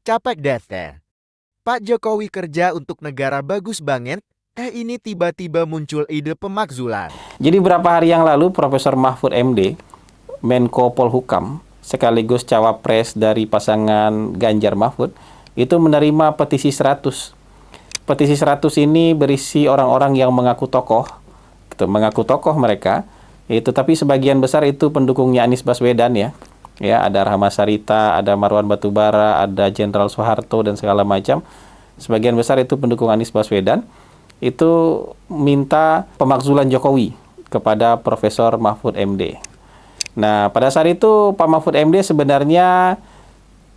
Capek dah teh. Pak Jokowi kerja untuk negara bagus banget, ini tiba-tiba muncul ide pemakzulan. Jadi beberapa hari yang lalu Profesor Mahfud MD, Menko Polhukam, sekaligus cawapres dari pasangan Ganjar Mahfud, itu menerima petisi 100. Petisi 100 ini berisi orang-orang yang mengaku tokoh, gitu, mengaku tokoh mereka, itu tapi sebagian besar itu pendukungnya Anies Baswedan ya. Ya, ada Rahma Sarita, ada Marwan Batubara, ada Jenderal Soeharto dan segala macam. Sebagian besar itu pendukung Anies Baswedan. Itu minta pemakzulan Jokowi kepada Profesor Mahfud MD. Nah, pada saat itu Pak Mahfud MD sebenarnya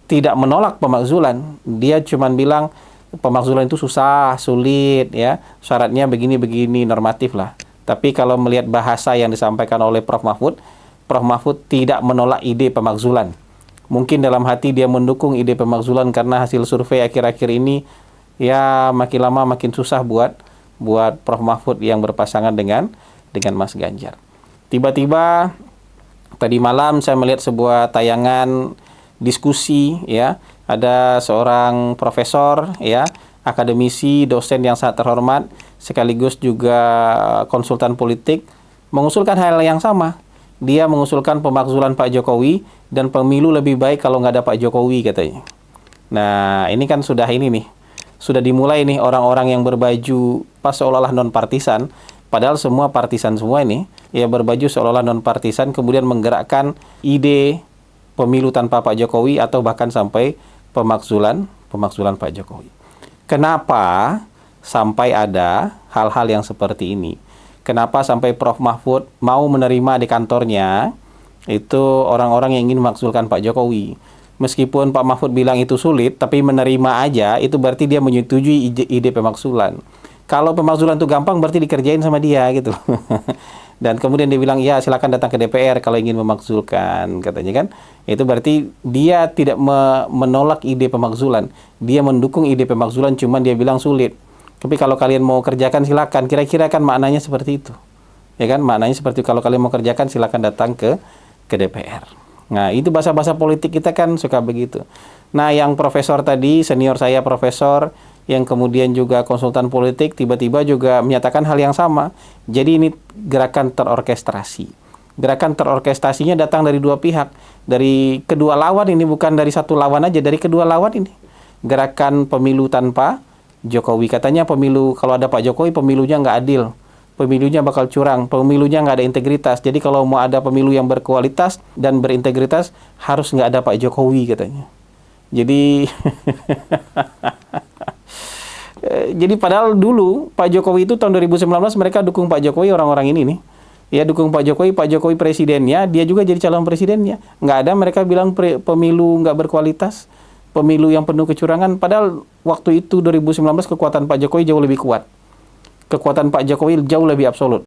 tidak menolak pemakzulan. Dia cuma bilang pemakzulan itu susah, sulit, ya, syaratnya begini-begini, normatif lah. Tapi kalau melihat bahasa yang disampaikan oleh Prof Mahfud tidak menolak ide pemakzulan. Mungkin dalam hati dia mendukung ide pemakzulan karena hasil survei akhir-akhir ini ya makin lama makin susah buat Prof Mahfud yang berpasangan dengan Mas Ganjar. Tiba-tiba tadi malam saya melihat sebuah tayangan diskusi ya, ada seorang profesor ya, akademisi, dosen yang sangat terhormat sekaligus juga konsultan politik mengusulkan hal yang sama. Dia mengusulkan pemakzulan Pak Jokowi dan pemilu lebih baik kalau nggak ada Pak Jokowi katanya. Nah, ini kan sudah dimulai nih orang-orang yang berbaju pas seolah-olah non-partisan, padahal semua partisan semua ini, ya berbaju seolah-olah non-partisan kemudian menggerakkan ide pemilu tanpa Pak Jokowi atau bahkan sampai pemakzulan Pak Jokowi. Kenapa sampai ada hal-hal yang seperti ini? Kenapa sampai Prof Mahfud mau menerima di kantornya itu orang-orang yang ingin memakzulkan Pak Jokowi? Meskipun Pak Mahfud bilang itu sulit, tapi menerima aja, itu berarti dia menyetujui ide pemakzulan. Kalau pemakzulan itu gampang, berarti dikerjain sama dia, gitu. Dan kemudian dia bilang, ya silakan datang ke DPR kalau ingin memakzulkan, katanya kan. Itu berarti dia tidak menolak ide pemakzulan. Dia mendukung ide pemakzulan, cuman dia bilang sulit. Tapi kalau kalian mau kerjakan, silakan. Kira-kira kan maknanya seperti itu. Ya kan, maknanya seperti itu. Kalau kalian mau kerjakan, silakan datang ke DPR. Nah, itu bahasa-bahasa politik kita kan suka begitu. Nah, yang profesor tadi, senior saya profesor, yang kemudian juga konsultan politik, tiba-tiba juga menyatakan hal yang sama. Jadi ini gerakan terorkestrasi. Gerakan terorkestrasinya datang dari dua pihak. Dari kedua lawan ini, bukan dari satu lawan aja, dari kedua lawan ini. Gerakan pemilu tanpa Jokowi. Katanya pemilu, kalau ada Pak Jokowi, pemilunya nggak adil. Pemilunya bakal curang, pemilunya nggak ada integritas. Jadi kalau mau ada pemilu yang berkualitas dan berintegritas, harus nggak ada Pak Jokowi katanya. Jadi, jadi padahal dulu Pak Jokowi itu tahun 2019 mereka dukung Pak Jokowi, orang-orang ini nih. Ya dukung Pak Jokowi presidennya, dia juga jadi calon presidennya. Nggak ada mereka bilang pemilu nggak berkualitas, pemilu yang penuh kecurangan. Padahal waktu itu 2019 kekuatan Pak Jokowi jauh lebih kuat. Kekuatan Pak Jokowi jauh lebih absolut.